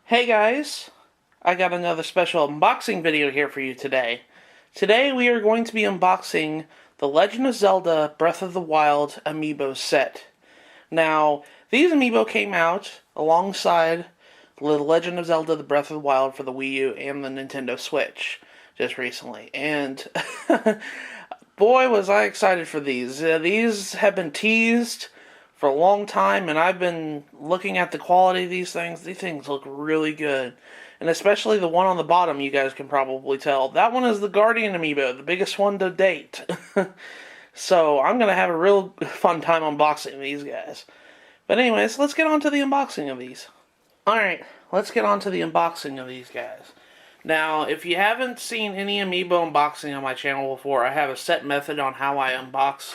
Hey guys, I got another special unboxing video here for you today. Today we are going to be unboxing the Legend of Zelda Breath of the Wild Amiibo set. Now, these Amiibo came out alongside the Legend of Zelda the Breath of the Wild for the Wii U and the Nintendo Switch just recently. And boy was I excited for these. These have been teased for a long time, and I've been looking at the quality of these things. These things look really good. And especially the one on the bottom, you guys can probably tell. That one is the Guardian Amiibo, the biggest one to date. So I'm going to have a real fun time unboxing these guys. But anyways, let's get on to the unboxing of these. Alright, let's get on to the unboxing of these guys. Now, if you haven't seen any Amiibo unboxing on my channel before, I have a set method on how I unbox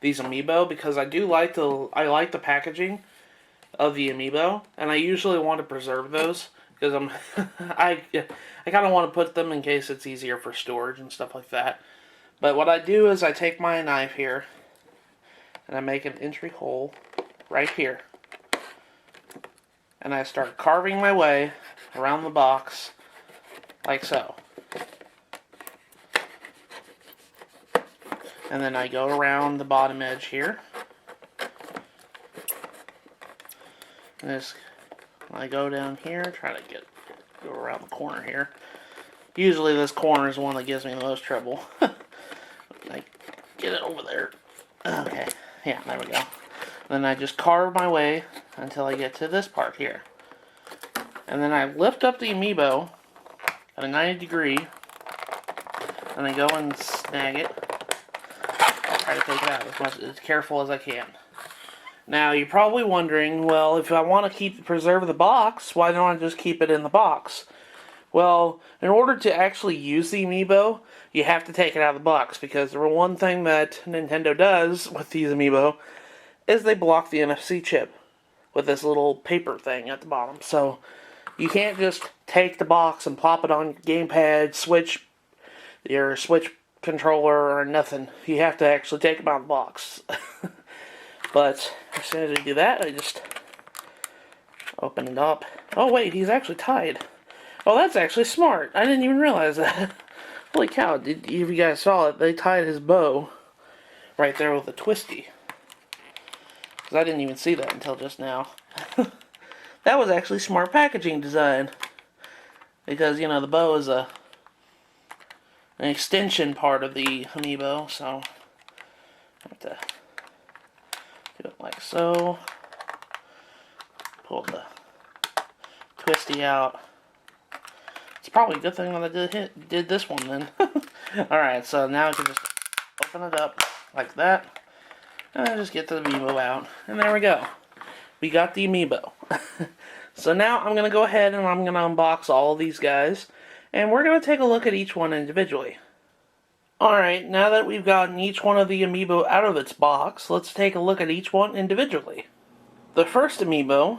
these Amiibo, because I like the packaging of the Amiibo, and I usually want to preserve those because I kind of want to put them in case it's easier for storage and stuff like that. But what I do is I take my knife here and I make an entry hole right here, and I start carving my way around the box like so. And then I go around the bottom edge here. And I go down here, try to go around the corner here. Usually this corner is the one that gives me the most trouble. I get it over there. Okay, yeah, there we go. Then I just carve my way until I get to this part here. And then I lift up the Amiibo at a 90 degree, and I go and snag it. Try to take it out as careful as I can. Now, you're probably wondering, well, if I want to preserve the box, why don't I just keep it in the box? Well, in order to actually use the Amiibo, you have to take it out of the box, because the one thing that Nintendo does with these Amiibo is they block the NFC chip with this little paper thing at the bottom. So, you can't just take the box and plop it on your gamepad, your Switch controller, or nothing. You have to actually take them out of the box. But as soon as I do that, I just open it up. Oh wait, he's actually tied. Oh, that's actually smart. I didn't even realize that. Holy cow, if you guys saw it, they tied his bow right there with a twisty. Because I didn't even see that until just now. That was actually smart packaging design. Because, you know, the bow is an extension part of the Amiibo, so I have to do it like so. Pull the twisty out. It's probably a good thing that I did this one then. Alright, so now I can just open it up like that. And I just get the Amiibo out. And there we go. We got the Amiibo. So now I'm going to go ahead and I'm going to unbox all of these guys. And we're going to take a look at each one individually. Alright, now that we've gotten each one of the Amiibo out of its box, let's take a look at each one individually. The first Amiibo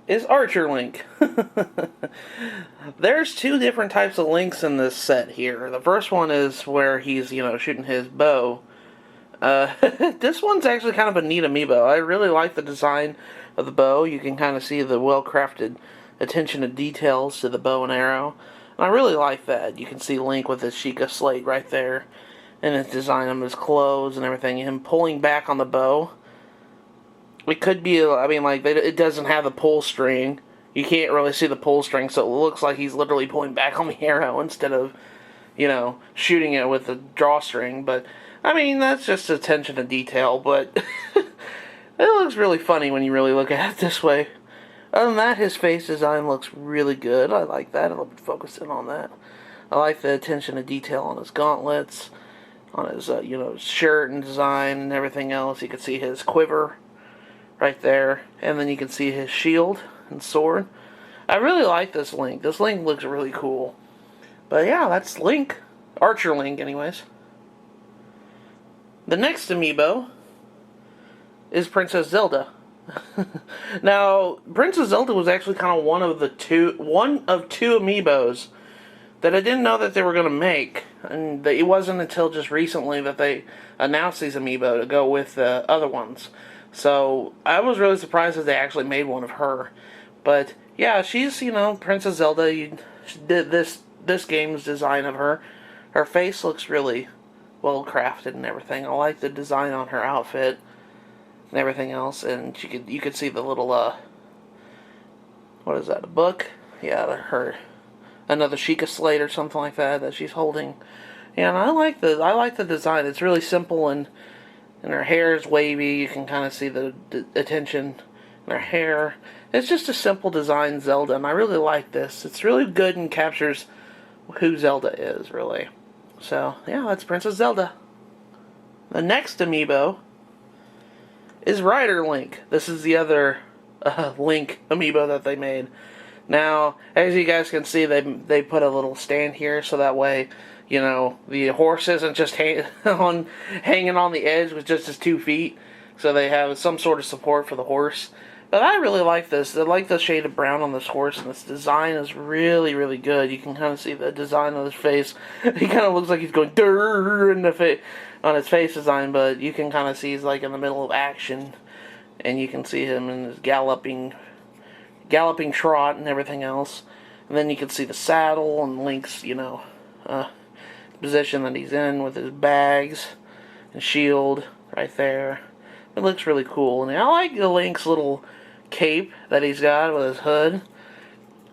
is Archer Link. There's two different types of Links in this set here. The first one is where he's, shooting his bow. This one's actually kind of a neat Amiibo. I really like the design of the bow. You can kind of see the well-crafted attention to details to the bow and arrow. And I really like that. You can see Link with his Sheikah slate right there. And his design of his clothes and everything. Him pulling back on the bow. It could be, it doesn't have the pull string. You can't really see the pull string, so it looks like he's literally pulling back on the arrow instead of, shooting it with the drawstring. But, that's just attention to detail, but it looks really funny when you really look at it this way. Other than that, his face design looks really good. I like that. I'll focus in on that. I like the attention to detail on his gauntlets, on his, shirt and design and everything else. You can see his quiver right there, and then you can see his shield and sword. I really like this Link. This Link looks really cool. But yeah, that's Link. Archer Link, anyways. The next Amiibo is Princess Zelda. Now, Princess Zelda was actually kind of one of two Amiibos that I didn't know that they were going to make. And it wasn't until just recently that they announced these Amiibo to go with the other ones. So, I was really surprised that they actually made one of her. But yeah, she's, you know, Princess Zelda. She did this game's design of her. Her face looks really well crafted and everything. I like the design on her outfit and everything else. And you could see the little what is that? A book? Yeah, her another Sheikah slate or something like that she's holding. Yeah, and I like the design. It's really simple and her hair is wavy. You can kind of see the attention in her hair. It's just a simple design Zelda, and I really like this. It's really good and captures who Zelda is, really. So, yeah, that's Princess Zelda. The next amiibo is Rider Link. This is the other Link amiibo that they made. Now, as you guys can see, they put a little stand here so that way, you know, the horse isn't just hanging on the edge with just his 2 feet. So they have some sort of support for the horse. But I really like this. I like the shade of brown on this horse, and this design is really, really good. You can kind of see the design on his face. He kind of looks like he's going durr in the on his face design, but you can kind of see he's like in the middle of action, and you can see him in his galloping trot and everything else. And then you can see the saddle and Link's, you know, position that he's in with his bags and shield right there. It looks really cool, and I like the Link's little cape that he's got with his hood.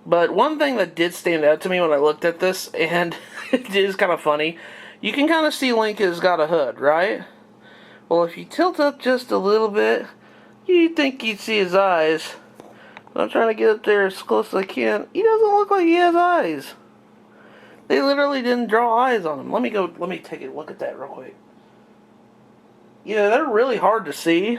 But one thing that did stand out to me when I looked at this, and it is kind of funny, you can kind of see Link has got a hood, right? Well, if you tilt up just a little bit, you'd think you'd see his eyes. But I'm trying to get up there as close as I can. He doesn't look like he has eyes. They literally didn't draw eyes on him. Let me take a look at that real quick. Yeah, they're really hard to see.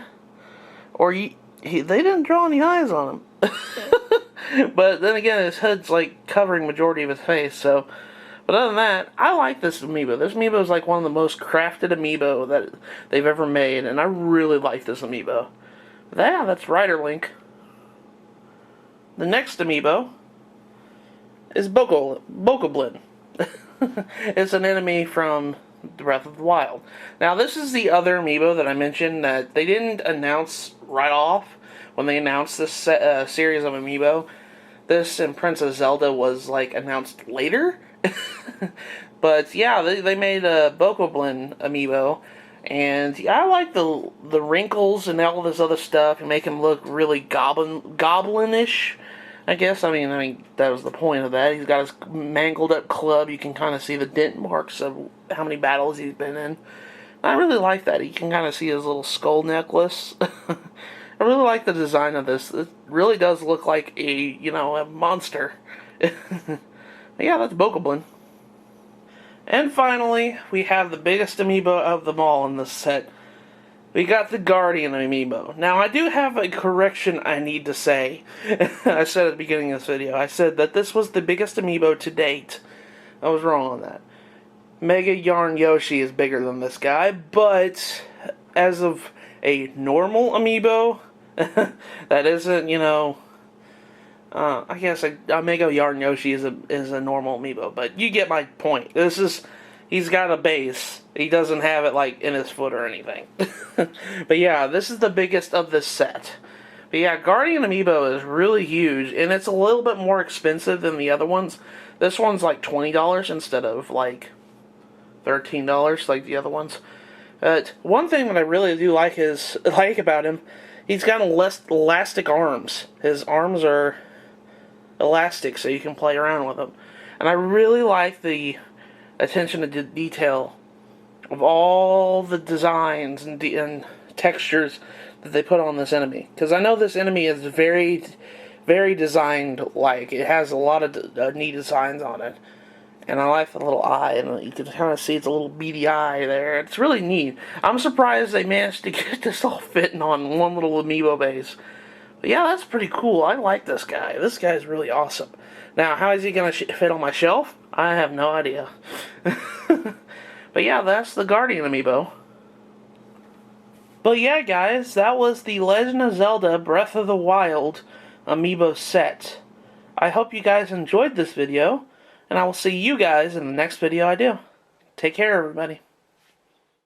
Or they didn't draw any eyes on him. But then again, his hood's like covering majority of his face, so. But other than that, I like this amiibo. This amiibo is like one of the most crafted amiibo that they've ever made, and I really like this amiibo. Yeah, that's Rider Link. The next amiibo is Bokoblin. It's an enemy from Breath of the Wild. Now, this is the other amiibo that I mentioned that they didn't announce right off when they announced this series of amiibo. This and Princess Zelda was like announced later. But yeah, they made a Bokoblin amiibo, and I like the wrinkles and all this other stuff and make him look really goblinish. I guess. I mean that was the point of that. He's got his mangled up club. You can kind of see the dent marks of how many battles he's been in. I really like that. You can kind of see his little skull necklace. I really like the design of this. It really does look like a monster. Yeah, that's Bokoblin. And finally, we have the biggest amiibo of them all in this set. We got the Guardian amiibo. Now, I do have a correction I need to say. I said at the beginning of this video, I said that this was the biggest amiibo to date. I was wrong on that. Mega Yarn Yoshi is bigger than this guy, but as of a normal amiibo, that isn't, I guess a Mega Yarn Yoshi is a normal amiibo, but you get my point. He's got a base. He doesn't have it like in his foot or anything. But yeah, this is the biggest of this set. But yeah, Guardian amiibo is really huge, and it's a little bit more expensive than the other ones. This one's like $20 instead of like $13 like the other ones. But one thing that I really do like about him, he's got elastic arms. His arms are elastic, so you can play around with them. And I really like the attention to detail of all the designs and textures that they put on this enemy. Because I know this enemy is very, very designed like. It has a lot of neat designs on it. And I like the little eye, and you can kind of see it's a little beady eye there. It's really neat. I'm surprised they managed to get this all fitting on one little amiibo base. But yeah, that's pretty cool. I like this guy. This guy's really awesome. Now, how is he going to fit on my shelf? I have no idea. But yeah, that's the Guardian amiibo. But yeah, guys, that was the Legend of Zelda Breath of the Wild amiibo set. I hope you guys enjoyed this video, and I will see you guys in the next video I do. Take care, everybody.